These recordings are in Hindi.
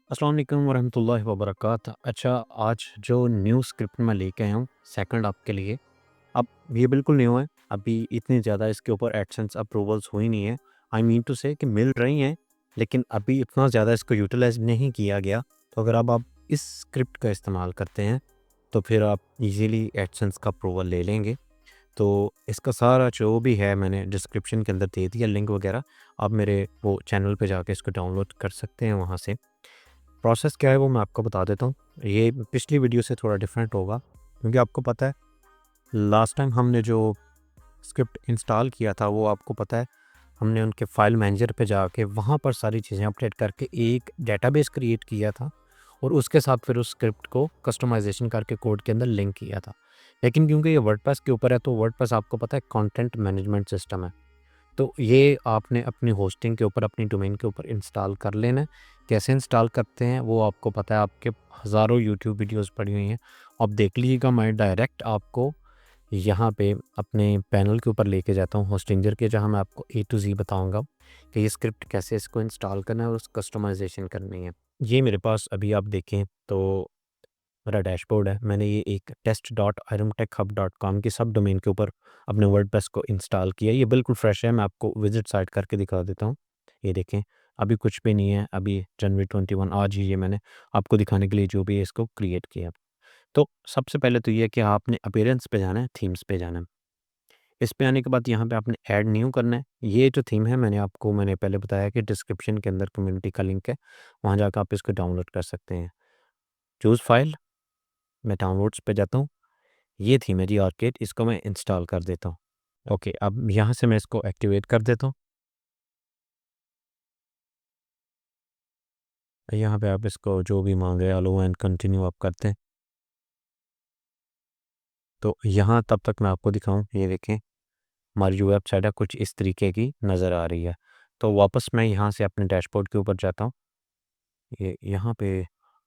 अस्सलाम वालेकुम वरहमतुल्लाहि वबरकातुहू। अच्छा, आज जो न्यू स्क्रिप्ट मैं लेके आया हूँ सेकंड आपके लिए, अब ये बिल्कुल न्यू है। अभी इतनी ज़्यादा इसके ऊपर एडसेंस अप्रूवल्स हुई नहीं है। आई मीन टू से कि मिल रही हैं, लेकिन अभी इतना ज़्यादा इसको यूटिलाइज़ नहीं किया गया। तो अगर अब आप इस स्क्रिप्ट का इस्तेमाल करते हैं, तो फिर आप ईज़िली एडसेंस का अप्रूवल ले लेंगे। तो इसका सारा जो भी है मैंने डिस्क्रिप्शन के अंदर दे दिया लिंक वगैरह। आप मेरे वो चैनल पे जाके इसको डाउनलोड कर सकते हैं वहाँ से। प्रोसेस क्या है वो मैं आपको बता देता हूँ। ये पिछली वीडियो से थोड़ा डिफरेंट होगा, क्योंकि आपको पता है लास्ट टाइम हमने जो स्क्रिप्ट इंस्टॉल किया था वो आपको पता है हमने उनके फाइल मैनेजर पे जाके वहाँ पर सारी चीज़ें अपडेट करके एक डेटाबेस क्रिएट किया था, और उसके साथ फिर उस स्क्रिप्ट को कस्टमाइजेशन करके कोड के अंदर लिंक किया था। लेकिन क्योंकि ये वर्डप्रेस के ऊपर है, तो वर्डप्रेस आपको पता है कंटेंट मैनेजमेंट सिस्टम है। तो ये आपने अपनी होस्टिंग के ऊपर, अपनी डोमेन के ऊपर इंस्टॉल कर लेना है। कैसे इंस्टॉल करते हैं वो आपको पता है, आपके हज़ारों यूट्यूब वीडियोस पड़ी हुई हैं। आप देख लीजिएगा, मैं डायरेक्ट आपको यहाँ पे अपने पैनल के ऊपर लेके जाता हूँ होस्टिंजर के, जहाँ मैं आपको ए टू ज़ी बताऊँगा कि ये स्क्रिप्ट कैसे इसको इंस्टॉल करना है और उस कस्टमाइज़ेशन करनी है। ये मेरे पास अभी आप देखें तो मेरा डैशबोर्ड है। मैंने ये एक test.irumtechhub.com की सब डोमेन के ऊपर अपने वर्डप्रेस को इंस्टॉल किया। ये बिल्कुल फ्रेश है, मैं आपको विज़िट साइट करके दिखा देता हूँ। ये देखें, अभी कुछ भी नहीं है, अभी जनवरी 21 आज ही ये मैंने आपको दिखाने के लिए जो भी है इसको क्रिएट किया। तो सबसे पहले तो ये है कि आपने अपीयरेंस पे जाना है, थीम्स पे जाना है। इस पे आने के बाद यहाँ पे आपने ऐड न्यू करना है। ये जो थीम है मैंने पहले बताया कि डिस्क्रिप्शन के अंदर कम्युनिटी का लिंक है, वहाँ जाकर आप इसको डाउनलोड कर सकते हैं। चूज़ फाइल, मैं डाउनलोड्स पे जाता हूँ। ये थी मेरी ऑर्किड, इसको मैं इंस्टॉल कर देता हूँ। ओके, अब यहाँ से मैं इसको एक्टिवेट कर देता हूँ। यहाँ पे आप इसको जो भी मांग रहे हैं अलो एंड कंटिन्यू आप करते हैं। तो यहाँ तब तक मैं आपको दिखाऊँ, ये देखें हमारी जो वेबसाइट है कुछ इस तरीके की नज़र आ रही है। तो वापस मैं यहाँ से अपने डैशबोर्ड के ऊपर जाता हूँ। ये यहाँ पे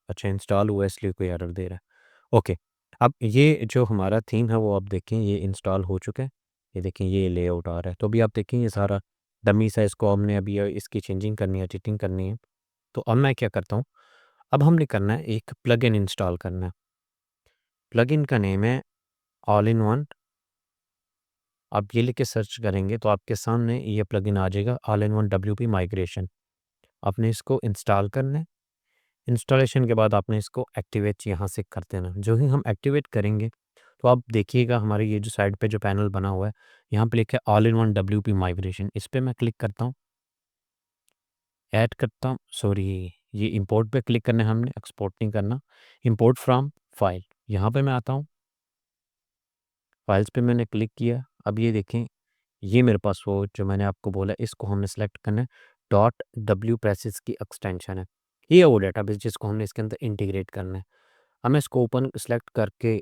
अच्छा इंस्टॉल हुआ है, इसलिए कोई एरर दे रहा है। ओके, अब ये जो हमारा थीम है वो आप देखें ये इंस्टॉल हो चुका है। ये देखें ये लेआउट आ रहा है। तो अभी आप देखें ये सारा डमी सा, इसको हमने अभी इसकी चेंजिंग करनी है, एडिटिंग करनी है। तो अब मैं क्या करता हूँ, अब हमने करना है एक प्लगइन इंस्टॉल करना है। प्लगइन का नेम है ऑल इन वन। आप ये लिख के सर्च करेंगे तो आपके सामने ये प्लगइन आ जाएगा, all in one WP migration. आपने इसको इंस्टॉल करना है। इंस्टॉलेशन के बाद आपने इसको एक्टिवेट यहाँ से कर देना। जो ही हम एक्टिवेट करेंगे तो आप देखिएगा हमारी ये जो साइड पे जो पैनल बना हुआ है, यहाँ पे लिखा है all in one WP migration. इस पे मैं क्लिक करता हूँ, ऐड करता हूँ, सॉरी ये इंपोर्ट पे क्लिक करना है हमने, एक्सपोर्ट नहीं करना। इंपोर्ट फ्रॉम फाइल, यहाँ पे मैं आता हूँ, फाइल्स पे मैंने क्लिक किया। अब ये देखें, ये मेरे पास वो जो मैंने आपको बोला इसको हमने सेलेक्ट करना है। डॉट डब्ल्यू प्रेसिस की एक्सटेंशन है, ये है वो डेटाबेस जिसको हमने इसके अंदर इंटीग्रेट करना है। अब मैं इसको ओपन सेलेक्ट करके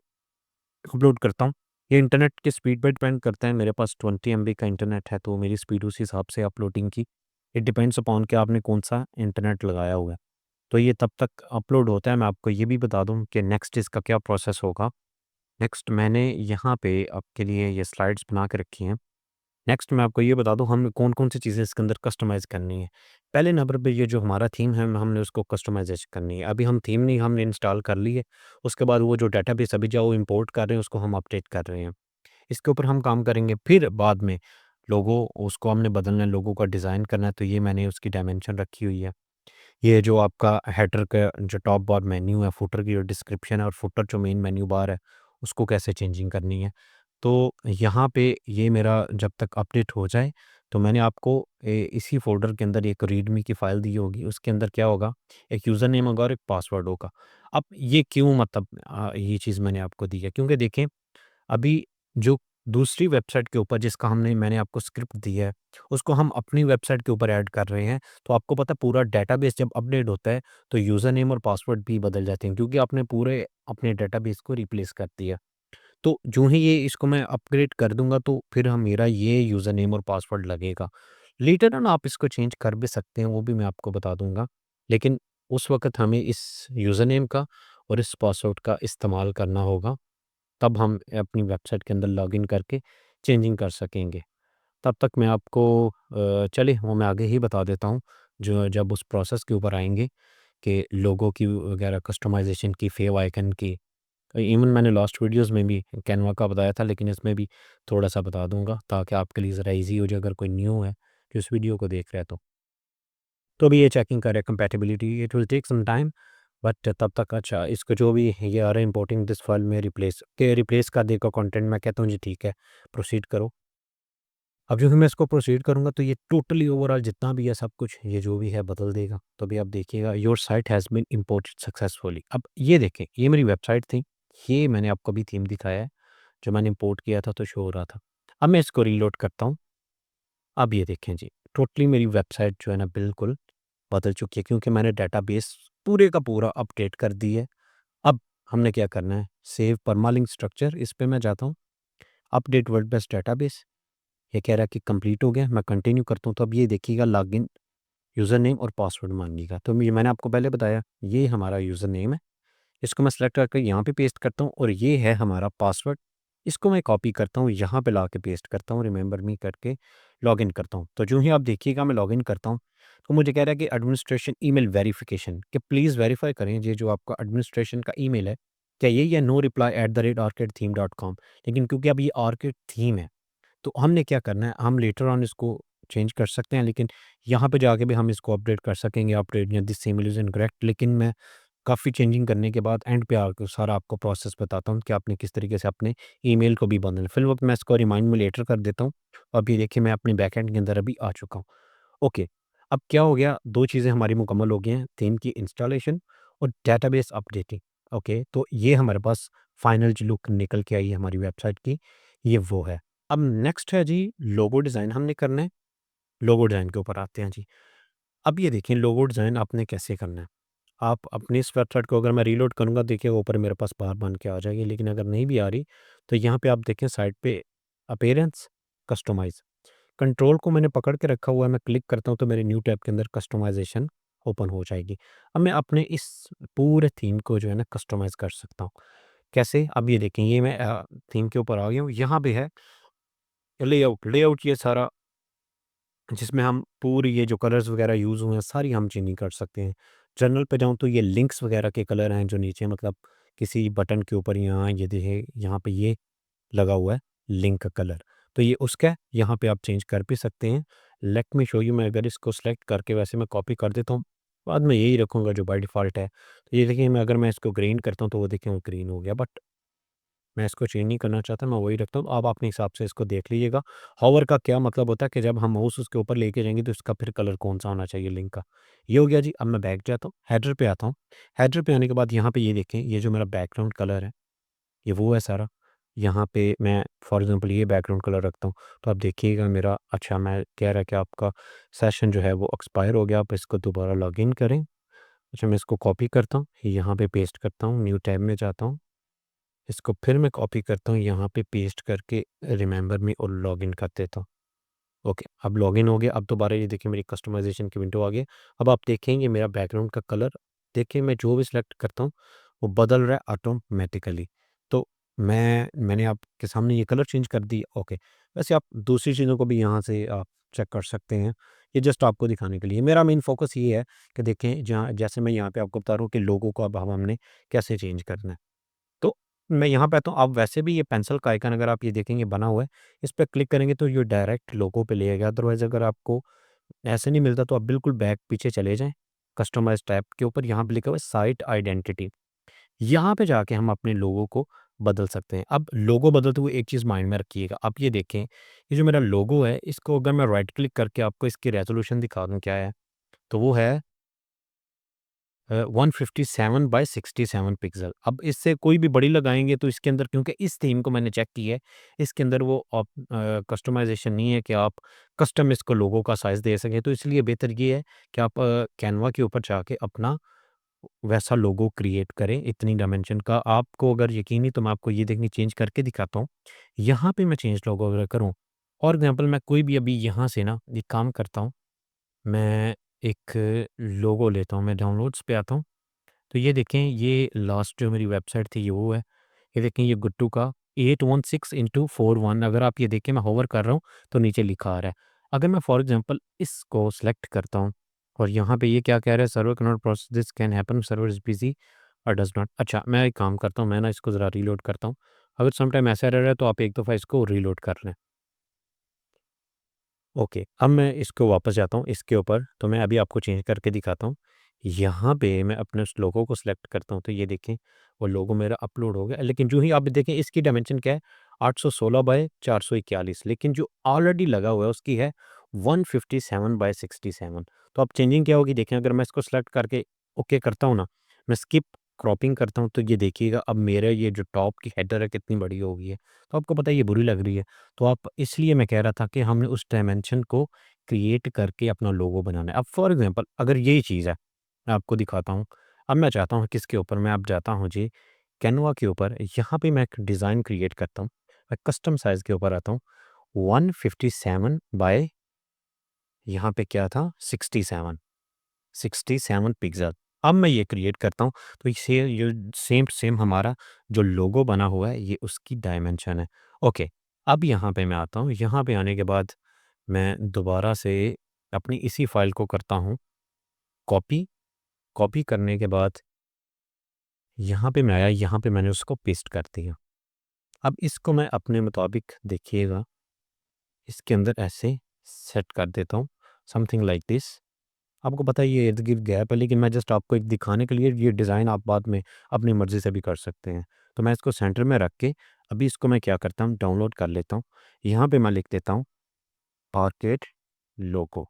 अपलोड करता हूँ। ये इंटरनेट की स्पीड पे डिपेंड करता है। मेरे पास 20 MB का इंटरनेट है, तो मेरी स्पीड उस हिसाब से अपलोडिंग की। इट डिपेंड्स अपॉन कि आपने कौन सा इंटरनेट लगाया हुआ है। तो ये तब तक अपलोड होता है। मैं आपको ये भी बता दूँ कि नेक्स्ट इसका क्या प्रोसेस होगा। नेक्स्ट मैंने यहाँ पे आपके लिए ये स्लाइड्स बना के रखी हैं। नेक्स्ट मैं आपको ये बता दूँ हम कौन-कौन सी चीज़ें इसके अंदर कस्टमाइज़ करनी है। पहले नंबर पे ये जो हमारा थीम है हमने उसको कस्टमाइज़ेशन करनी है। अभी हम थीम नहीं हमने इंस्टॉल कर ली है। उसके बाद वो जो डेटाबेस अभी जो इंपोर्ट कर रहे हैं उसको हम अपडेट कर रहे हैं। इसके ऊपर हम काम करेंगे। फिर बाद में लोगो उसको हमने बदलना है, लोगो का डिज़ाइन करना है, तो ये मैंने उसकी डायमेंशन रखी हुई है। ये जो आपका हेडर का जो टॉप बार मेन्यू है, फुटर की जो डिस्क्रिप्शन है और फुटर जो मेन मेन्यू बार है, उसको कैसे चेंजिंग करनी है। तो यहाँ पे ये मेरा जब तक अपडेट हो जाए, तो मैंने आपको इसी फ़ोल्डर के अंदर एक रीडमी की फ़ाइल दी होगी, उसके अंदर क्या होगा, एक यूज़र नेम होगा और एक पासवर्ड होगा। अब ये क्यों मतलब ये चीज़ मैंने आपको दी है, क्योंकि देखें अभी जो दूसरी वेबसाइट के ऊपर जिसका मैंने आपको स्क्रिप्ट दी है, उसको हम अपनी वेबसाइट के ऊपर ऐड कर रहे हैं। तो आपको पता है पूरा डेटाबेस जब अपडेट होता है, तो यूज़र नेम और पासवर्ड भी बदल जाते हैं, क्योंकि आपने पूरे अपने डेटाबेस को रिप्लेस कर दिया। तो जो ही ये इसको मैं अपग्रेड कर दूँगा तो फिर मेरा ये यूज़र नेम और पासवर्ड लगेगा। लेटर ऑन आप इसको चेंज कर भी सकते हैं, वो भी मैं आपको बता दूँगा। लेकिन उस वक़्त हमें इस यूज़र नेम का और इस पासवर्ड का इस्तेमाल करना होगा, तब हम अपनी वेबसाइट के अंदर लॉगिन करके चेंजिंग कर सकेंगे। तब तक मैं आपको चलिए वो मैं आगे ही बता देता हूँ, जो जब उस प्रोसेस के ऊपर आएँगे। कि लोगो की वगैरह कस्टमाइज़ेशन की, फेव आइकन की। इवन मैंने लास्ट वीडियोज़ में भी कैनवा का बताया था, लेकिन इसमें भी थोड़ा-सा बता दूँगा ताकि आपके लिए ज़रा ईज़ी हो जाए अगर कोई न्यू है जो इस वीडियो को देख रहा है तो। तो अभी ये चेकिंग कर रहे हैं compatibility, it will take some time, but तब तक अच्छा इसको जो भी ये आ रहा है इंपोर्टिंग दिस फाइल में रिप्लेस कर देगा कंटेंट, मैं कहता हूँ जी ठीक है, प्रोसीड करो। अब जो भी मैं इसको प्रोसीड करूँगा तो ये टोटली ओवरऑल जितना भी है सब कुछ ये जो भी है बदल देगा। तो अभी आप देखिएगा your site has been imported successfully. अब ये देखें, ये मेरी वेबसाइट थी, ये मैंने आपको अभी थीम दिखाया है, जो मैंने इम्पोर्ट किया था तो शो हो रहा था। अब मैं इसको रीलोड करता हूँ, अब ये देखें जी, टोटली मेरी वेबसाइट जो है ना बिल्कुल बदल चुकी है क्योंकि मैंने डेटाबेस पूरे का पूरा अपडेट कर दी है। अब हमने क्या करना है, सेव परमालिंक स्ट्रक्चर, इस पे मैं जाता हूँ, अपडेट वर्डप्रेस डेटाबेस, ये कह रहा है कि कंप्लीट हो गया, मैं कंटिन्यू करता हूँ तो अब ये देखिएगा लॉगिन यूज़र नेम और पासवर्ड मांगेगा। तो ये मैंने आपको पहले बताया, ये हमारा यूज़र नेम है, इसको मैं सेलेक्ट करके यहाँ पे पेस्ट करता हूँ और ये है हमारा पासवर्ड। इसको मैं कॉपी करता हूँ, यहाँ पे लाके पेस्ट करता हूँ, रिमेंबर मी करके लॉगिन करता हूँ। तो जो ही आप देखिएगा मैं लॉगिन करता हूँ, तो मुझे कह रहा है कि एडमिनिस्ट्रेशन ईमेल वेरिफिकेशन, कि प्लीज़ वेरीफाई करें ये जो आपका एडमिनिस्ट्रेशन का ईमेल है, क्या ये या नो रिप्लाई @orchidtheme.com। लेकिन क्योंकि अब ये ऑर्किड थीम है, तो हमने क्या करना है, हम लेटर ऑन इसको चेंज कर सकते हैं, लेकिन यहाँ पे जाके भी हम इसको अपडेट कर सकेंगे, अपडेट या दिस ईमेल इज़ इनकरेक्ट। लेकिन मैं काफ़ी चेंजिंग करने के बाद एंड पे आके सारा आपको प्रोसेस बताता हूँ कि आपने किस तरीके से अपने ईमेल को भी बदलना है। फिलहाल मैं इसको रिमाइंड में लेटर कर देता हूँ। अब ये देखिए मैं अपने बैकएंड के अंदर अभी आ चुका हूँ। ओके, अब क्या हो गया, 2 चीज़ें हमारी मुकम्मल हो गई हैं, थीम की इंस्टॉलेशन और डेटाबेस अपडेटिंग। ओके, तो ये हमारे पास फाइनल जो लुक निकल के आई है हमारी वेबसाइट की, ये वो है। अब नेक्स्ट है जी लोगो डिज़ाइन हमने करना है। लोगो डिज़ाइन के ऊपर आते हैं जी। अब ये देखें लोगो डिज़ाइन आपने कैसे करना है। आप अपनी इस वेबसाइट को अगर मैं रीलोड करूँगा देखिए ऊपर मेरे पास बार बन के आ जाएगी, लेकिन अगर नहीं भी आ रही तो यहाँ पे आप देखें साइड पे अपीयरेंस, कस्टमाइज़, कंट्रोल को मैंने पकड़ के रखा हुआ है, मैं क्लिक करता हूँ तो मेरे न्यू टैब के अंदर कस्टमाइज़ेशन ओपन हो जाएगी। अब मैं अपने इस पूरे थीम को जो है ना कस्टमाइज़ कर सकता हूँ। कैसे? अब ये देखें ये मैं थीम के ऊपर आ गया हूँ, यहाँ पे है लेआउट, लेआउट ये सारा जिसमें हम पूरी ये जो कलर्स वगैरह यूज़ हुए हैं सारी हम चेंजिंग कर सकते हैं। जनरल पे जाऊँ तो ये लिंक्स वगैरह के कलर हैं जो नीचे मतलब किसी बटन के ऊपर यहाँ ये देखिए यहाँ पे ये लगा हुआ है लिंक का कलर। तो ये उसका है, यहाँ पे आप चेंज कर भी सकते हैं। लेट मी शो यू, मैं अगर इसको सेलेक्ट करके वैसे मैं कॉपी कर देता हूँ, बाद में यही रखूँगा जो बाय डिफ़ॉल्ट है। तो ये देखिए मैं अगर मैं इसको ग्रीन करता हूँ तो वो देखिए वो ग्रीन हो गया, बट मैं इसको चेंज नहीं करना चाहता, मैं वही रखता हूँ। आप अपने हिसाब से इसको देख लीजिएगा। हॉवर का क्या मतलब होता है कि जब हम माउस उसके ऊपर लेके जाएँगे तो इसका फिर कलर कौन-सा होना चाहिए लिंक का। ये हो गया जी, अब मैं बैक जाता हूँ, हेडर पे आता हूँ। हेडर पे आने के बाद यहाँ पे ये देखें, ये जो मेरा बैकग्राउंड कलर है, ये वो है सारा। यहाँ पे मैं फॉर एग्ज़ाम्पल ये बैकग्राउंड कलर रखता हूँ, तो आप देखिएगा मेरा अच्छा मैं कह रहा है कि आपका सेशन जो है वो एक्सपायर हो गया, आप इसको दोबारा लॉगिन करें। अच्छा मैं इसको कॉपी करता हूँ, यहाँ पे पेस्ट करता हूँ, न्यू टैब में जाता हूँ। इसको फिर मैं कॉपी करता हूँ, यहाँ पे पेस्ट करके रिमेंबर मी और लॉगिन कर देता हूँ। ओके, अब लॉगिन हो गया, अब दोबारा ये देखिए मेरी कस्टमाइज़ेशन की विंडो आ गई। अब आप देखेंगे मेरा बैकग्राउंड का कलर, देखिए मैं जो भी सिलेक्ट करता हूँ, वो बदल रहा है ऑटोमैटिकली। तो मैंने आपके सामने ये कलर चेंज कर दी, ओके। वैसे आप दूसरी चीज़ों को भी यहाँ से आप चेक कर सकते हैं। ये जस्ट आपको दिखाने के लिए। मेरा मेन फ़ोकस ये है कि देखें जहाँ जैसे मैं यहाँ पे आपको बता रहा हूँ कि लोगो को अब हमने कैसे चेंज करना है। तो मैं यहाँ पे आता हूँ, आप वैसे भी ये पेंसिल का आइकन अगर आप ये देखेंगे बना हुआ है, इस पे क्लिक करेंगे तो ये डायरेक्ट लोगो पे ले जाएगा। अदरवाइज़ अगर आपको ऐसे नहीं मिलता तो आप बिल्कुल बैक पीछे चले जाएँ, कस्टमाइज़ टैब के ऊपर यहाँ पे लिखा हुआ है साइट आइडेंटिटी। यहाँ पे जाके हम अपने लोगो को बदल सकते हैं। अब लोगो बदलते हुए एक चीज़ माइंड में रखिएगा, आप ये देखें, ये जो मेरा लोगो है इसको अगर मैं राइट क्लिक करके आपको इसकी रेज़ोल्यूशन दिखा दूँ क्या है, तो वो है 157 बाय 67 पिक्सल। अब इससे कोई भी बड़ी लगाएँगे तो इसके अंदर क्योंकि इस थीम को मैंने चेक किया है, इसके अंदर वो कस्टमाइज़ेशन नहीं है कि आप कस्टम इसको लोगो का साइज़ दे सकें। तो इसलिए बेहतर ये है कि आप कैनवा के ऊपर जाके अपना वैसा लोगो क्रिएट करें, इतनी डायमेंशन का। आपको अगर यकीन नहीं तो मैं आपको ये देखिए चेंज करके दिखाता हूँ। यहाँ पे मैं चेंज लोगो अगर करूँ, फॉर एग्ज़ाम्पल मैं कोई भी अभी यहाँ से ना एक काम करता हूँ, मैं एक लोगो लेता हूँ, मैं डाउनलोड्स पे आता हूँ। तो ये देखें ये लास्ट जो मेरी वेबसाइट थी ये वो है। ये देखें ये गुट्टू का 816x41, अगर आप ये देखें मैं होवर कर रहा हूँ तो नीचे लिखा आ रहा है। अगर मैं फॉर एग्ज़ाम्पल इसको सेलेक्ट करता हूँ और यहाँ पे ये क्या कह रहा है, server can not process this, can happen, server is busy और डज़ नॉट। अच्छा, मैं एक काम करता हूँ, मैं ना इसको ज़रा रीलोड करता हूँ। अगर सम टाइम ऐसा एरर है तो आप एक दफ़ा इसको रीलोड कर लें। ओके, अब मैं इसको वापस जाता हूँ इसके ऊपर, तो मैं अभी आपको चेंज करके दिखाता हूँ। यहाँ पे मैं अपने उस लोगो को सिलेक्ट करता हूँ, तो ये देखें वो लोगो मेरा अपलोड हो गया। लेकिन जो ही आप देखें इसकी डायमेंशन क्या है, 816 बाय 441, लेकिन जो ऑलरेडी लगा हुआ है उसकी है 157 बाय 67। तो अब चेंजिंग क्या होगी देखें, अगर मैं इसको सिलेक्ट करके ओके करता हूँ ना, मैं स्किप क्रॉपिंग करता हूँ, तो ये देखिएगा अब मेरा ये जो टॉप की हेडर है कितनी बड़ी हो गई है। तो आपको पता है ये बुरी लग रही है। तो आप, इसलिए मैं कह रहा था कि हमने उस डायमेंशन को क्रिएट करके अपना लोगो बनाना है। अब फॉर एग्ज़ाम्पल अगर यही चीज़ है, मैं आपको दिखाता हूँ। अब मैं चाहता हूँ किसके ऊपर, मैं अब जाता हूँ जी कैनवा के ऊपर, यहाँ पे मैं एक डिज़ाइन क्रिएट करता हूँ। मैं कस्टम साइज़ के ऊपर आता हूँ, 157 बाय यहाँ पे क्या था 67, 67 पिक्सल। अब मैं ये क्रिएट करता हूँ, तो इसे ये सेम टू सेम हमारा जो लोगो बना हुआ है ये उसकी डायमेंशन है। ओके, अब यहाँ पे मैं आता हूँ, यहाँ पे आने के बाद मैं दोबारा से अपनी इसी फ़ाइल को करता हूँ कॉपी। कॉपी करने के बाद यहाँ पे मैं आया, यहाँ पे मैंने उसको पेस्ट कर दिया। अब इसको मैं अपने मुताबिक देखिएगा, इसके अंदर ऐसे सेट कर देता हूँ, समथिंग लाइक दिस। आपको पता है ये इर्द-गिर्द गैप है, लेकिन मैं जस्ट आपको एक दिखाने के लिए, ये डिज़ाइन आप बाद में अपनी मर्ज़ी से भी कर सकते हैं। तो मैं इसको सेंटर में रख के अभी इसको मैं क्या करता हूँ, डाउनलोड कर लेता हूँ। यहाँ पे मैं लिख देता हूँ पार्केट लोगो,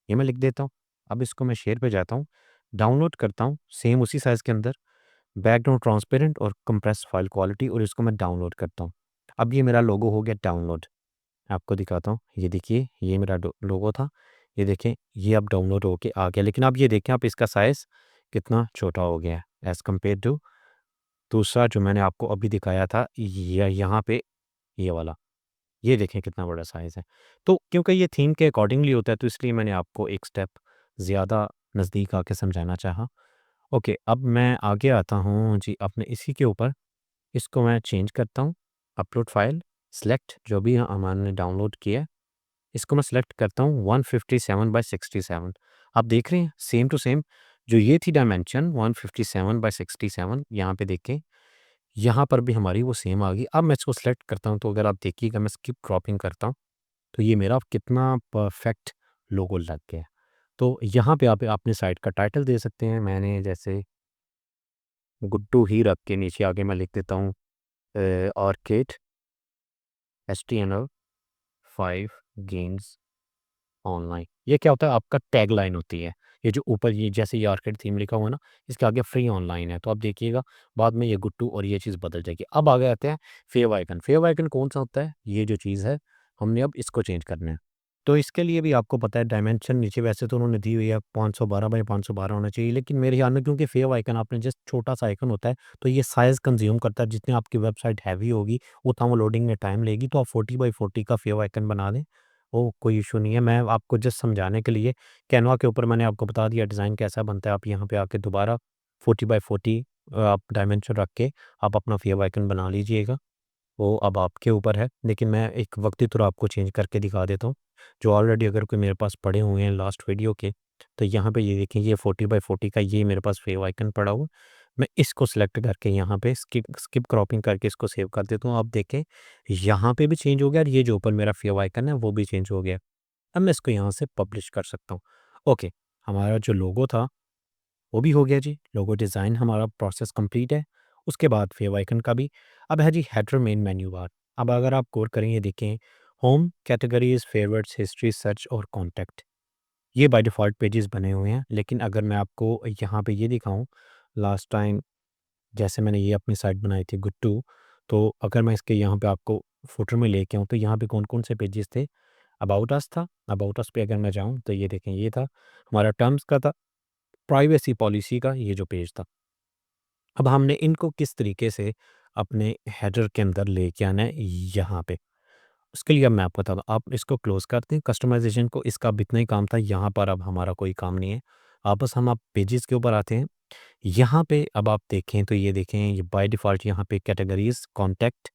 ये मैं लिख देता हूँ। अब इसको मैं शेयर पे जाता हूँ, डाउनलोड करता हूँ, सेम उसी साइज़ के अंदर, बैकग्राउंड ट्रांसपेरेंट और कंप्रेस फाइल क्वालिटी, और इसको मैं डाउनलोड करता हूँ। अब ये मेरा लोगो हो गया डाउनलोड। आपको दिखाता हूँ, ये देखिए ये मेरा लोगो था, ये देखें ये अब डाउनलोड होके आ गया। लेकिन अब ये देखें आप इसका साइज़ कितना छोटा हो गया है एज़ कम्पेयर टू दूसरा जो मैंने आपको अभी दिखाया था, यहाँ पे ये वाला। ये देखें कितना बड़ा साइज़ है। तो क्योंकि ये थीम के अकॉर्डिंगली होता है, तो इसलिए मैंने आपको एक स्टेप ज़्यादा नज़दीक आके समझाना चाहा। ओके, अब मैं आगे आता हूँ जी अपने इसी के ऊपर, इसको मैं चेंज करता हूँ, अपलोड फाइल, सेलेक्ट जो भी हमने डाउनलोड किया है, इसको मैं सेलेक्ट करता हूँ 157 बाय 67। आप देख रहे हैं सेम टू सेम जो ये थी डायमेंशन 157 बाय 67, यहाँ पे देखें, यहाँ पर भी हमारी वो सेम आ गई। अब मैं इसको सेलेक्ट करता हूँ, तो अगर आप देखिएगा मैं स्किप क्रॉपिंग करता हूँ, तो ये मेरा कितना परफेक्ट लोगो लग गया है। तो यहाँ पे आप अपने साइट का टाइटल दे सकते हैं। मैंने जैसे गुड्डू ही रख के नीचे आगे मैं लिख देता हूँ आर्केड HTML 5 गेम्स ऑनलाइन। ये क्या होता है, आपका टैगलाइन होती है। ये जो ऊपर ये जैसे ये आर्केड थीम लिखा हुआ है ना, इसके आगे फ्री ऑनलाइन है, तो आप देखिएगा बाद में ये गुट्टू और ये चीज़ बदल जाएगी। अब आगे आते हैं फेव आइकन। फेव आइकन कौन-सा होता है? ये जो चीज़ है, हमने अब इसको चेंज करना है। तो इसके लिए भी आपको पता है डायमेंशन नीचे वैसे तो उन्होंने दी हुई है 512 बाय 512 होना चाहिए, लेकिन मेरे ख्याल में क्योंकि फेव आइकन आपने जस्ट छोटा-सा आइकन होता है, तो ये साइज़ कंज़्यूम करता है। जितनी आपकी वेबसाइट हैवी होगी, उतना वो लोडिंग में टाइम लेगी, तो आप 40 बाय 40 का फेव आइकन बना दें। ओह! कोई इश्यू नहीं है, मैं आपको जस्ट समझाने के लिए कैनवा के ऊपर मैंने आपको बता दिया डिज़ाइन कैसा बनता है। आप यहाँ पे आके दोबारा 40 बाय 40 आप डायमेंशन रख के आप अपना फेव आइकन बना लीजिएगा। वो अब आपके ऊपर है, लेकिन मैं एक वक्ती तौर आपको चेंज करके दिखा देता हूँ। जो ऑलरेडी अगर कोई मेरे पास पड़े हुए हैं लास्ट वीडियो के, तो यहाँ पे ये देखें ये 40 बाय 40 का ये मेरे पास फेव आइकन पड़ा हुआ। मैं इसको सेलेक्ट करके यहाँ पे स्किप स्किप क्रॉपिंग करके इसको सेव कर देता हूँ। आप देखें यहाँ पे भी चेंज हो गया और ये जो ऊपर मेरा फेव आइकन है वो भी चेंज हो गया। अब मैं इसको यहाँ से पब्लिश कर सकता हूँ। ओके, हमारा जो लोगो था वो भी हो गया जी, लोगो डिज़ाइन हमारा प्रोसेस कंप्लीट है। उसके बाद फेव आइकन का भी। अब है जी हेडर मेन मेन्यू बार। अब अगर आप गौर करें ये देखें, home, categories, favourites, history, search और कॉन्टैक्ट, ये बाय डिफ़ॉल्ट पेजेस बने हुए हैं। लेकिन अगर मैं आपको यहाँ पे ये दिखाऊँ, लास्ट टाइम जैसे मैंने ये अपनी साइट बनाई थी गुट्टू, तो अगर मैं इसके यहाँ पे आपको फुटर में लेके आऊँ, तो यहाँ पे कौन-कौन से पेजेस थे? अबाउट अस था, अबाउट अस पे अगर मैं जाऊँ तो ये देखें ये था, हमारा टर्म्स का था, प्राइवेसी पॉलिसी का ये जो पेज था। अब हमने इनको किस तरीके से अपने हेडर के अंदर लेके आना है यहाँ पे, उसके लिए अब मैं आपको बताता हूँ। आप इसको क्लोज़ कर दें कस्टमाइज़ेशन को, इसका अब इतना ही काम था, यहाँ पर अब हमारा कोई काम नहीं है। वापस हम आप पेजेस के ऊपर आते हैं। यहाँ पे अब आप देखें तो ये देखें ये बाय डिफ़ॉल्ट यहाँ पे कैटेगरीज़, कॉन्टैक्ट,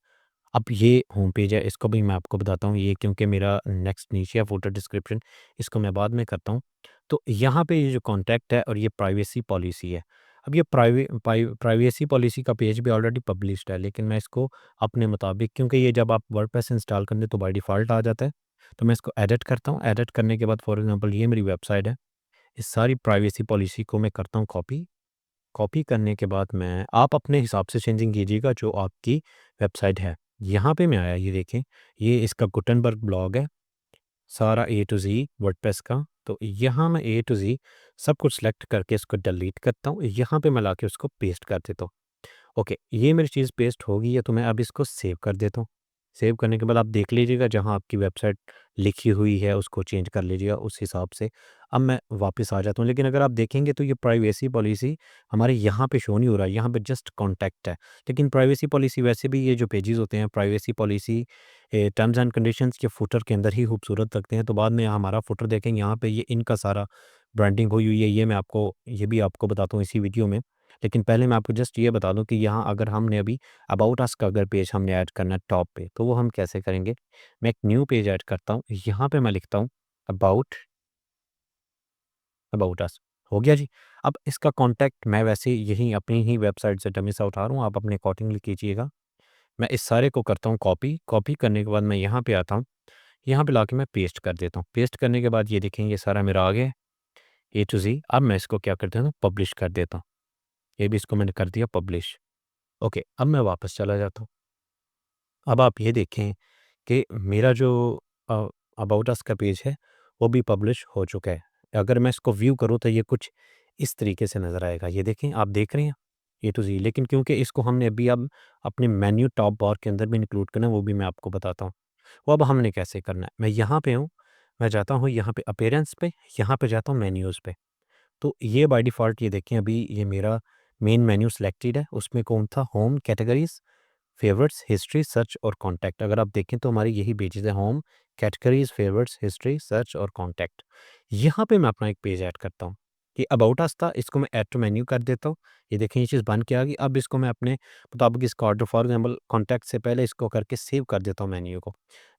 अब ये होम पेज है, इसको भी मैं आपको बताता हूँ, ये क्योंकि मेरा नेक्स्ट नीचे है फुटर डिस्क्रिप्शन, इसको मैं बाद में करता हूँ। तो यहाँ पे ये जो कॉन्टैक्ट है और ये प्राइवेसी पॉलिसी है। अब ये प्राइवेसी पॉलिसी का पेज भी ऑलरेडी पब्लिश्ड है, लेकिन मैं इसको अपने मुताबिक, क्योंकि ये जब आप वर्डप्रेस इंस्टॉल करते हैं तो बाय डिफ़ॉल्ट आ जाता है, तो मैं इसको एडिट करता हूँ। एडिट करने के बाद फॉर एग्ज़ाम्पल ये मेरी वेबसाइट है। इस सारी प्राइवेसी पॉलिसी को मैं करता हूँ कॉपी। कॉपी करने के बाद मैं आप अपने हिसाब से चेंजिंग कीजिएगा जो आपकी वेबसाइट है। यहाँ पे मैं आया, ये देखें, ये इसका गुटेनबर्ग ब्लॉग है, सारा ए टू ज़ी वर्डप्रेस का। तो यहाँ मैं ए टू ज़ी सब कुछ सेलेक्ट करके इसको डिलीट करता हूँ। यहाँ पे मैं लाके उसको पेस्ट कर देता हूँ। ओके, ये मेरी चीज़ पेस्ट हो गई है, तो मैं अब इसको सेव कर देता हूँ। सेव करने के बाद आप देख लीजिएगा जहाँ आपकी वेबसाइट लिखी हुई है उसको चेंज कर लीजिएगा उस हिसाब से। अब मैं वापस आ जाता हूँ, लेकिन अगर आप देखेंगे तो ये प्राइवेसी पॉलिसी हमारे यहाँ पे शो नहीं हो रहा है, यहाँ पे जस्ट कॉन्टैक्ट है। लेकिन प्राइवेसी पॉलिसी वैसे भी ये जो पेजेस होते हैं privacy policy terms and conditions के फुटर के अंदर ही खूबसूरत लगते हैं। तो बाद में हमारा फुटर देखेंगे, यहाँ पे ये इनका सारा ब्रांडिंग हुई हुई है। ये मैं आपको ये भी आपको बताता हूँ इसी वीडियो में। लेकिन पहले मैं आपको जस्ट ये बता दूँ कि यहाँ अगर हमने अभी अबाउट अस का अगर पेज हमने ऐड करना है टॉप पे, तो वो हम कैसे करेंगे? मैं एक न्यू पेज ऐड करता हूँ, यहाँ पे मैं लिखता हूँ अबाउट अबाउट अस, हो गया जी। अब इसका कॉन्टैक्ट मैं वैसे यहीं अपनी ही वेबसाइट से डमी सा उठा रहा हूँ, आप अपने अकॉर्डिंगली कीजिएगा। मैं इस सारे को करता हूँ कॉपी, कॉपी करने के बाद मैं यहाँ पे आता हूँ, यहाँ पे लाके मैं पेस्ट कर देता हूँ। पेस्ट करने के बाद ये देखें ये सारा मेरा आ गया है, ए टू ज़ी। अब मैं इसको क्या कर देता हूँ, पब्लिश कर देता हूँ। ये भी इसको मैंने कर दिया पब्लिश। ओके, अब मैं वापस चला जाता हूँ। अब आप ये देखें कि मेरा जो अ, अबाउट अस का पेज है, वो भी पब्लिश हो चुका है। अगर मैं इसको व्यू करूँ तो ये कुछ इस तरीके से नज़र आएगा। ये देखें, आप देख रहे हैं ए टू ज़ी। लेकिन क्योंकि इसको हमने अभी अब अपने मेन्यू टॉप बार के अंदर भी इंक्लूड करना है, वो भी मैं आपको बताता हूँ। वो अब हमने कैसे करना है, मैं यहाँ पे हूँ, मैं जाता हूँ यहाँ पे अपीयरेंस पे, यहाँ पे जाता हूँ मेन्यूज़ पे। तो ये बाय डिफ़ॉल्ट ये देखें अभी ये मेरा मेन मेन्यू सिलेक्टेड है, उसमें कौन था, home, categories, favourites, history, search और कॉन्टैक्ट। अगर आप देखें तो हमारी यही पेजेज़ हैं, home, categories, favourites, history, search और कॉन्टैक्ट। यहाँ पे मैं अपना एक पेज ऐड करता हूँ कि अबाउट अस था, इसको मैं ऐड टू मेन्यू कर देता हूँ। ये देखें ये चीज़ बन के आ गई। अब इसको मैं अपने मुताबिक इसका ऑर्डर फॉर एग्ज़ाम्पल कॉन्टैक्ट से पहले इसको करके सेव कर देता हूँ मेन्यू को।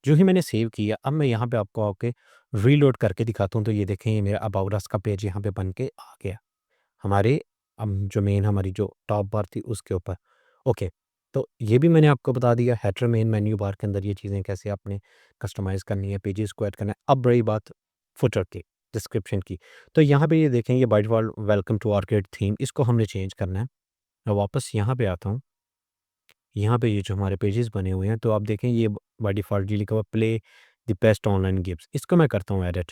जो ही मैंने सेव किया, अब मैं यहाँ पे आपको आके रीलोड करके दिखाता हूँ, तो ये देखें ये मेरा अबाउट अस का पेज यहाँ पे बन के आ गया। हमारे जो मेन हमारी जो टॉप बार थी उसके ऊपर। ओके, तो ये भी मैंने आपको बता दिया हेडर मेन मेन्यू बार के अंदर ये चीज़ें कैसे आपने कस्टमाइज़ करनी है, पेजेस को ऐड करना है। अब रही बात फुटर की, डिस्क्रिप्शन की, तो यहाँ पे ये देखें ये by default welcome to arcade theme, इसको हमने चेंज करना है। मैं वापस यहाँ पे आता हूँ, यहाँ पे ये जो हमारे पेजेस बने हुए हैं, तो आप देखें ये बाय डिफ़ॉल्ट ये लिखा हुआ play the best online games, इसको मैं करता हूँ एडिट।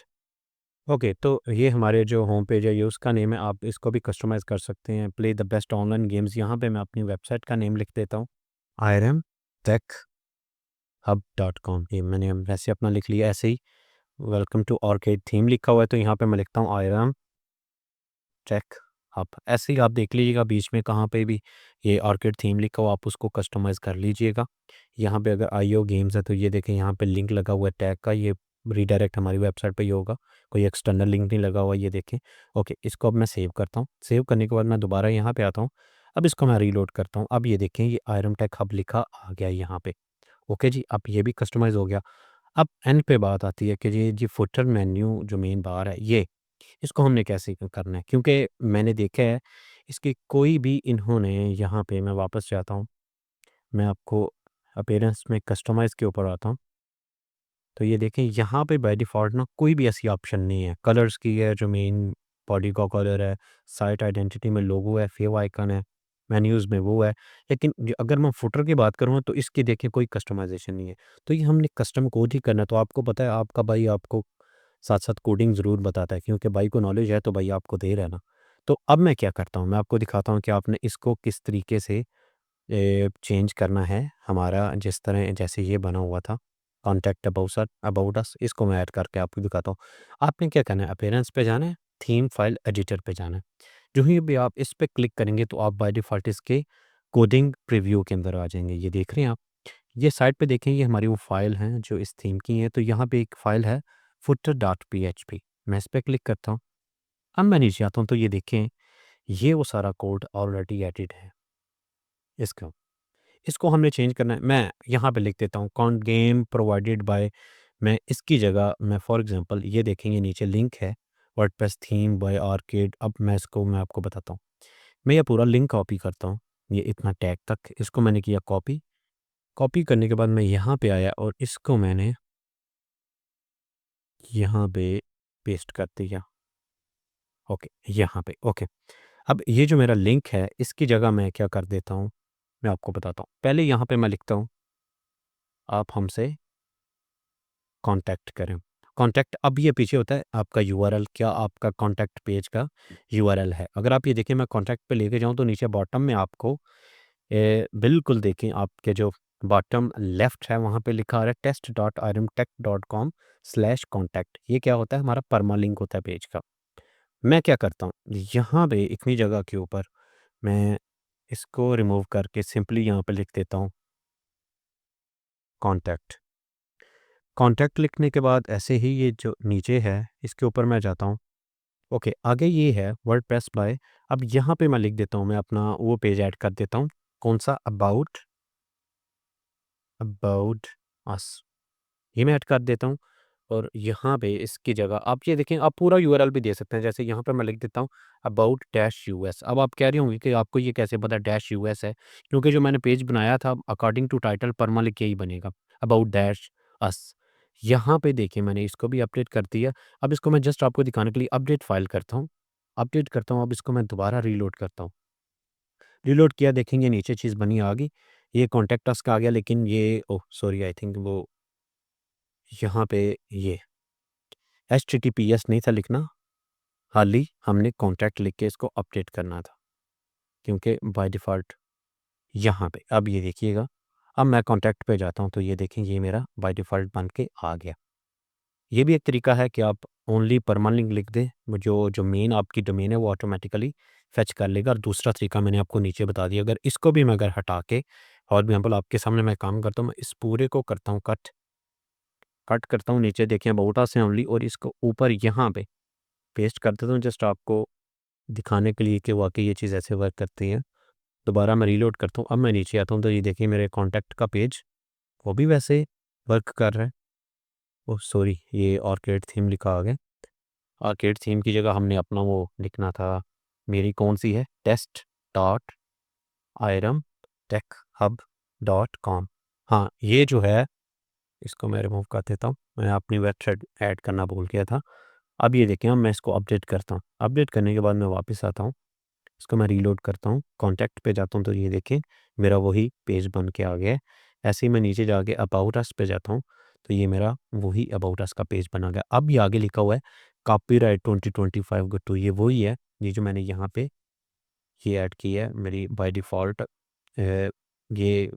ओके, तो ये हमारे जो होम पेज है ये उसका नेम है, आप इसको भी कस्टमाइज़ कर सकते हैं, play the best online games. यहाँ पे मैं अपनी वेबसाइट का नेम लिख देता हूँ, irmtechhub.com। ये मैंने वैसे अपना लिख लिया ऐसे ही, वेलकम टू आर्केड थीम लिखा हुआ है, तो यहाँ पे मैं लिखता हूँ आयरम टेक हब। ऐसे ही आप देख लीजिएगा बीच में कहाँ पे भी ये आर्केड थीम लिखा हुआ, आप उसको कस्टमाइज़ कर लीजिएगा। यहाँ पे अगर आईओ गेम्स है तो ये देखें यहाँ पे लिंक लगा हुआ है टैग का, ये रीडायरेक्ट हमारी वेबसाइट पे ही होगा, कोई एक्सटर्नल लिंक नहीं लगा हुआ, ये देखें। ओके, इसको अब मैं सेव करता हूँ। सेव करने के बाद मैं दोबारा यहाँ पे आता हूँ। अब इसको मैं रीलोड करता हूँ। अब ये देखें ये आयरन टेक हब लिखा आ गया है यहाँ पे। ओके जी, अब ये भी कस्टमाइज़ हो गया। अब एंड पे बात आती है कि ये जी फुटर मेन्यू जो मेन बार है ये, इसको हमने कैसे करना है? क्योंकि मैंने देखा है इसकी कोई भी इन्होंने यहाँ पे, मैं वापस जाता हूँ, मैं आपको अपीयरेंस में कस्टमाइज़ के ऊपर आता हूँ, तो ये देखें यहाँ पे बाय डिफ़ॉल्ट ना कोई भी ऐसी ऑप्शन नहीं है। कलर्स की है जो मेन बॉडी का कलर है, साइट आइडेंटिटी में लोगो है, फेव आइकन है, मेन्यूज़ में वो है। लेकिन अगर मैं फुटर की बात करूँ तो इसकी देखिए कोई कस्टमाइज़ेशन नहीं है। तो ये हमने कस्टम कोड ही करना है, तो आपको पता है आपका भाई आपको साथ-साथ कोडिंग ज़रूर बताता है, क्योंकि भाई को नॉलेज है तो भाई आपको दे रहा है ना। तो अब मैं क्या करता हूँ, मैं आपको दिखाता हूँ कि आपने इसको किस तरीके से चेंज करना है। हमारा जिस तरह जैसे ये बना हुआ था कॉन्टैक्ट अबाउट अस, इसको मैं ऐड करके आपको दिखाता हूँ। आपने क्या करना है, अपीयरेंस पे जाना है, थीम फाइल एडिटर पे जाना है। जो ही भी आप इस पे क्लिक करेंगे तो आप बाय डिफ़ॉल्ट इसके कोडिंग प्रीव्यू के अंदर आ जाएँगे। ये देख रहे हैं आप? ये साइड पे देखें ये हमारी वो फ़ाइल हैं जो इस थीम की हैं, तो यहाँ पे एक फ़ाइल है footer.php, मैं इस पे क्लिक करता हूँ। अब मैं नीचे आता हूँ तो ये देखें ये वो सारा कोड ऑलरेडी एडिट है इसका। इसको हमने चेंज करना है, मैं यहाँ पे लिख देता हूँ कॉन गेम प्रोवाइडेड बाय, मैं इसकी जगह मैं फॉर एग्ज़ाम्पल ये देखेंगे नीचे लिंक है वर्डप्रेस थीम बाय आर्केड। अब मैं आपको बताता हूँ। मैं ये पूरा लिंक कॉपी करता हूँ, ये इतना टैग तक, इसको मैंने किया कॉपी। कॉपी करने के बाद मैं यहाँ पे आया और इसको मैंने यहाँ पे पेस्ट कर दिया। ओके, यहाँ पे ओके। अब ये जो मेरा लिंक है, इसकी जगह मैं क्या कर देता हूँ, मैं आपको बताता हूँ। पहले यहाँ पे मैं लिखता हूँ, आप हमसे कॉन्टैक्ट करें। कॉन्टैक्ट, अब ये पीछे होता है आपका यूआरएल, क्या आपका कॉन्टैक्ट पेज का यूआरएल है। अगर आप ये देखें, मैं कॉन्टैक्ट पे लेके जाऊँ तो नीचे बॉटम में आपको बिल्कुल देखें, आपके जो बॉटम लेफ्ट है वहाँ पे लिखा आ रहा है test.iremtech.com/contact। ये क्या होता है, हमारा परमालिंक होता है पेज का। मैं क्या करता हूँ, यहाँ पे इतनी जगह के ऊपर मैं इसको रिमूव करके सिंपली यहाँ पे लिख देता हूँ कॉन्टैक्ट। कॉन्टैक्ट लिखने के बाद ऐसे ही ये जो नीचे है इसके ऊपर मैं जाता हूँ। ओके, आगे ये है वर्डप्रेस बाय। अब यहाँ पे मैं लिख देता हूँ, मैं अपना वो पेज ऐड कर देता हूँ। कौन सा, अबाउट अबाउट अस, ये मैं ऐड कर देता हूँ। और यहाँ पे इसकी जगह आप ये देखें, आप पूरा यूआरएल भी दे सकते हैं। जैसे यहाँ पे मैं लिख देता हूँ अबाउट डैश यूएस। अब आप कह रहे होंगे कि आपको ये कैसे पता डैश यूएस है, क्योंकि जो मैंने पेज बनाया था अकॉर्डिंग टू टाइटल परमा लिख के ही बनेगा, अबाउट डैश अस। यहाँ पे देखिए मैंने इसको भी अपडेट कर दिया। अब इसको मैं जस्ट आपको दिखाने के लिए अपडेट फाइल करता हूँ, अपडेट करता हूँ। अब इसको मैं दोबारा रीलोड करता हूँ। रीलोड किया, देखेंगे नीचे चीज़ बनी आ गई, ये कॉन्टैक्ट अस का आ गया। लेकिन ये ओह सॉरी, आई थिंक वो यहाँ पे ये एचटीटीपीएस नहीं था लिखना, हाल ही हमने कॉन्टैक्ट लिख के इसको अपडेट करना था, क्योंकि बाय डिफ़ॉल्ट यहाँ पे। अब ये देखिएगा, अब मैं कॉन्टैक्ट पे जाता हूँ तो ये देखें ये मेरा बाय डिफ़ॉल्ट बन के आ गया। ये भी एक तरीका है कि आप ओनली परमालिंक लिख दें, वो जो जो मेन आपकी डोमेन है वो ऑटोमेटिकली फेच कर लेगा। और दूसरा तरीका मैंने आपको नीचे बता दिया। अगर इसको भी मैं अगर हटा के, फॉर एग्ज़ाम्पल आपके सामने मैं काम करता हूँ, मैं इस पूरे को करता हूँ कट, कट करता हूँ नीचे देखें अबाउट अस से ओनली, और इसको ऊपर यहाँ पे पेस्ट कर देता हूँ जस्ट आपको दिखाने के लिए कि वाक़ई ये चीज़ ऐसे वर्क करती है। दोबारा मैं रीलोड करता हूँ, अब मैं नीचे आता हूँ तो ये देखिए मेरे कॉन्टैक्ट का पेज वो भी वैसे वर्क कर रहा है। ओह सॉरी, ये ऑर्किड थीम लिखा आ गया। ऑर्किड थीम की जगह हमने अपना वो लिखना था, मेरी कौन-सी है, टेस्ट डॉट आयरम टेक हब डॉट कॉम। हाँ, ये जो है इसको मैं रिमूव कर देता हूँ। मैं अपनी वेबसाइट ऐड करना भूल गया था। अब ये देखें, अब मैं इसको अपडेट करता हूँ। अपडेट करने के बाद मैं वापस आता हूँ, इसको मैं रीलोड करता हूँ, कॉन्टैक्ट पे जाता हूँ तो ये देखें मेरा वही पेज बन के आ गया है। ऐसे ही मैं नीचे जाके अबाउट अस पे जाता हूँ तो ये मेरा वही अबाउट अस का पेज बना गया। अब ये आगे लिखा हुआ है कॉपीराइट 2025 गो टू, ये वही है, ये जो मैंने यहाँ पे ये ऐड की है मेरी बाय डिफ़ॉल्ट। ये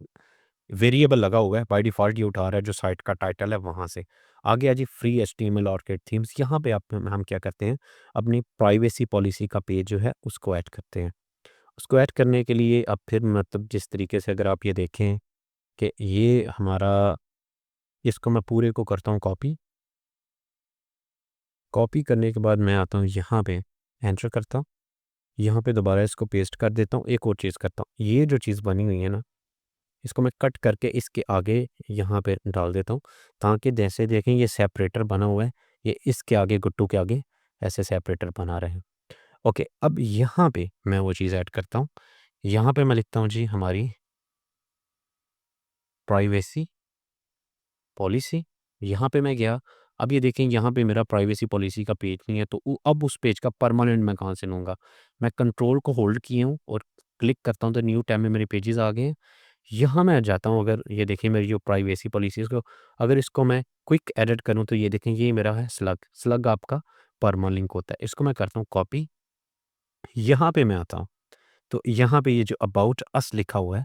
वेरिएबल लगा हुआ है, बाय डिफ़ॉल्ट ये उठा रहा है जो साइट का टाइटल है वहाँ से। आ गया जी फ्री एचटीएमएल ऑर्किड थीम्स। यहाँ पे आप हम क्या करते हैं, अपनी प्राइवेसी पॉलिसी का पेज जो है उसको ऐड करते हैं। उसको ऐड करने के लिए अब फिर मतलब जिस तरीके से अगर आप ये देखें कि ये हमारा, इसको मैं पूरे को करता हूँ कॉपी। कॉपी करने के बाद मैं आता हूँ यहाँ पे, एंटर करता हूँ, यहाँ पे दोबारा इसको पेस्ट कर देता हूँ। एक और चीज़ करता हूँ, ये जो चीज़ बनी हुई है ना, इसको मैं कट करके इसके आगे यहाँ पे डाल देता हूँ, ताकि जैसे देखें ये सेपरेटर बना हुआ है, ये इसके आगे गुट्टू के आगे ऐसे सेपरेटर बना रहे हैं। ओके, अब यहाँ पे मैं वो चीज़ ऐड करता हूँ। यहाँ पे मैं लिखता हूँ जी हमारी प्राइवेसी पॉलिसी। यहाँ पे मैं गया, अब ये देखें यहाँ पे मेरा प्राइवेसी पॉलिसी का पेज नहीं है, तो अब उस पेज का परमानेंट मैं कहाँ से लूँगा। मैं कंट्रोल को होल्ड किए हूँ और क्लिक करता हूँ तो न्यू टैब में मेरे पेजेस आ गए हैं। यहाँ मैं जाता हूँ, अगर ये देखिए मेरी जो प्राइवेसी पॉलिसी को, अगर इसको मैं क्विक एडिट करूँ तो ये देखें ये मेरा है स्लग। स्लग आपका परमालिंक होता है। इसको मैं करता हूँ कॉपी, यहाँ पे मैं आता हूँ तो यहाँ पे ये जो अबाउट अस लिखा हुआ है,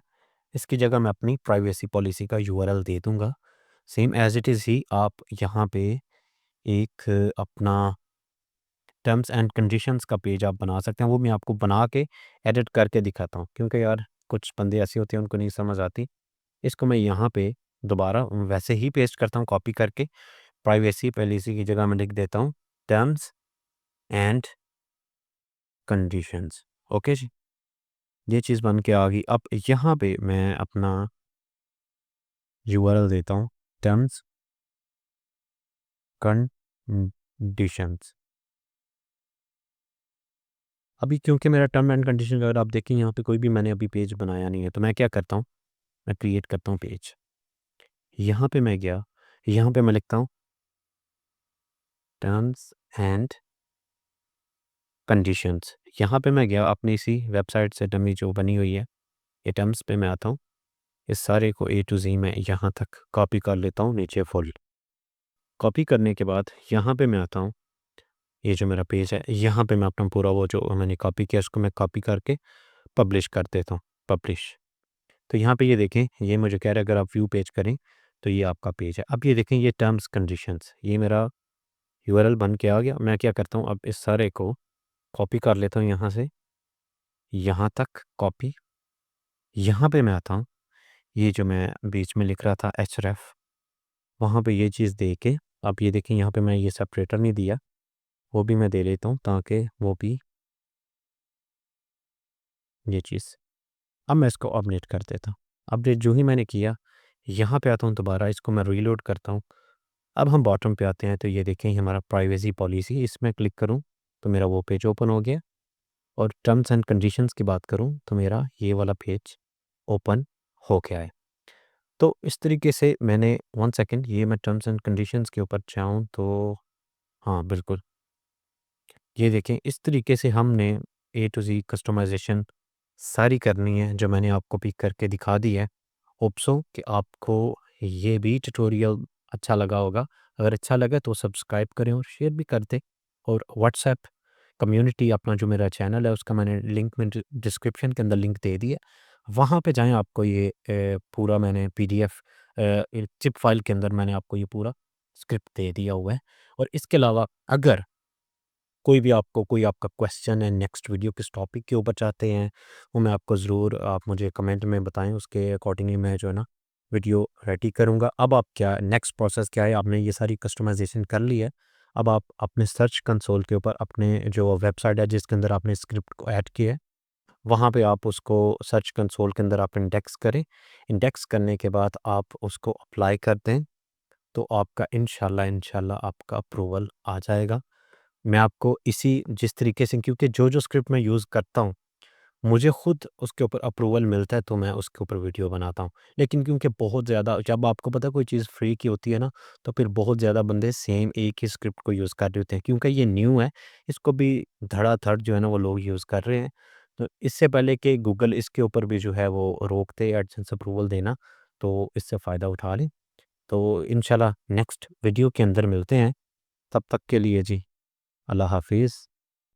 इसकी जगह मैं अपनी प्राइवेसी पॉलिसी का यूआरएल दे दूँगा। सेम एज़ इट इज़ ही आप यहाँ पे एक अपना टर्म्स एंड कंडीशंस का पेज आप बना सकते हैं। वो मैं आपको बना के एडिट करके दिखाता हूँ, क्योंकि यार कुछ बंदे ऐसे होते हैं उनको नहीं समझ आती। इसको मैं यहाँ पे दोबारा वैसे ही पेस्ट करता हूँ कॉपी करके, प्राइवेसी पॉलिसी की जगह मैं लिख देता हूँ टर्म्स एंड कंडीशंस। ओके जी, ये चीज़ बन के आ गई। अब यहाँ पे मैं अपना यूआरएल देता हूँ टर्म्स कंडीशंस। अभी क्योंकि मेरा टर्म एंड कंडीशन अगर आप देखें यहाँ पे कोई भी मैंने अभी पेज बनाया नहीं है, तो मैं क्या करता हूँ, मैं क्रिएट करता हूँ पेज। यहाँ पे मैं गया, यहाँ पे मैं लिखता हूँ टर्म्स एंड कंडीशंस। यहाँ पे मैं गया अपनी इसी वेबसाइट से डमी जो बनी हुई है, ये टर्म्स पे मैं आता हूँ। इस सारे को ए टू ज़ी मैं यहाँ तक कॉपी कर लेता हूँ नीचे फुल। कॉपी करने के बाद यहाँ पे मैं आता हूँ, ये जो मेरा पेज है, यहाँ पे मैं अपना पूरा वो जो मैंने कॉपी किया उसको मैं कॉपी करके पब्लिश कर देता हूँ, पब्लिश। तो यहाँ पे ये देखें, ये मुझे कह रहा है अगर आप व्यू पेज करें तो ये आपका पेज है। अब ये देखें, ये टर्म्स कंडीशंस, ये मेरा यूआरएल बन के आ गया। मैं क्या करता हूँ, अब इस सारे को कॉपी कर लेता हूँ यहाँ से यहाँ तक कॉपी। यहाँ पे मैं आता हूँ, ये जो मैं बीच में लिख रहा था एचरेफ, वहाँ पे ये चीज़ दे के, अब ये देखें यहाँ पे मैं ये सेपरेटर नहीं दिया, वो भी मैं दे लेता हूँ ताकि वो भी ये चीज़, अब मैं इसको अपडेट कर देता हूँ। अपडेट जो ही मैंने किया, यहाँ पे आता हूँ दोबारा, इसको मैं रीलोड करता हूँ। अब हम बॉटम पे आते हैं, तो ये देखें, ये हमारा प्राइवेसी पॉलिसी, इसमें क्लिक करूँ तो मेरा वो पेज ओपन हो गया। और टर्म्स एंड कंडीशंस की बात करूँ तो मेरा ये वाला पेज ओपन हो गया है। तो इस तरीके से मैंने 1 सेकंड, ये मैं टर्म्स एंड कंडीशंस के ऊपर जाऊँ तो हाँ, बिल्कुल। ये देखें, इस तरीके से हमने ए टू ज़ी कस्टमाइज़ेशन सारी करनी है, जो मैंने आपको पिक करके दिखा दी है। होप सो कि आपको ये भी ट्यूटोरियल अच्छा लगा होगा। अगर अच्छा लगा तो सब्सक्राइब करें और शेयर भी कर दें। और व्हाट्सएप कम्युनिटी अपना जो मेरा चैनल है उसका मैंने लिंक में डिस्क्रिप्शन के अंदर लिंक दे दिया। वहाँ पे जाएँ, आपको ये पूरा मैंने पीडीएफ एक ज़िप फ़ाइल के अंदर मैंने आपको ये पूरा स्क्रिप्ट दे दिया हुआ है। और इसके अलावा अगर कोई आपका क्वेश्चन है, नेक्स्ट वीडियो किस टॉपिक के ऊपर चाहते हैं, वो मैं आपको ज़रूर, आप मुझे कमेंट में बताएं, उसके अकॉर्डिंगली मैं जो है ना वीडियो रेडी करूँगा। अब आप क्या नेक्स्ट प्रोसेस क्या है, आपने ये सारी कस्टमाइजेशन कर ली है। अब आप अपने सर्च कंसोल के ऊपर अपने जो वेबसाइट है जिसके अंदर आपने स्क्रिप्ट को ऐड किया है, वहाँ पे आप उसको सर्च कंसोल के अंदर आप इंडेक्स करें। इंडेक्स करने के बाद आप उसको अप्लाई कर दें, तो आपका इंशाल्लाह आपका अप्रूवल आ जाएगा। मैं आपको इसी जिस तरीके से, क्योंकि जो स्क्रिप्ट मैं यूज़ करता हूँ, मुझे खुद उसके ऊपर अप्रूवल मिलता है तो मैं उसके ऊपर वीडियो बनाता हूँ। लेकिन क्योंकि बहुत ज़्यादा, जब आपको पता है कोई चीज़ फ्री की होती है ना, तो फिर बहुत ज़्यादा बंदे सेम एक ही स्क्रिप्ट को यूज़ कर रहे होते हैं। क्योंकि ये न्यू है, इसको भी धड़ाधड़ जो है ना वो लोग यूज़ कर रहे हैं। तो इससे पहले कि गूगल इसके ऊपर भी जो है वो रोक दे एडसेंस अप्रूवल देना, तो इससे फ़ायदा उठा लें। तो इंशाल्लाह नेक्स्ट वीडियो के अंदर मिलते हैं। तब तक के लिए जी, अल्लाह हाफ़िज़।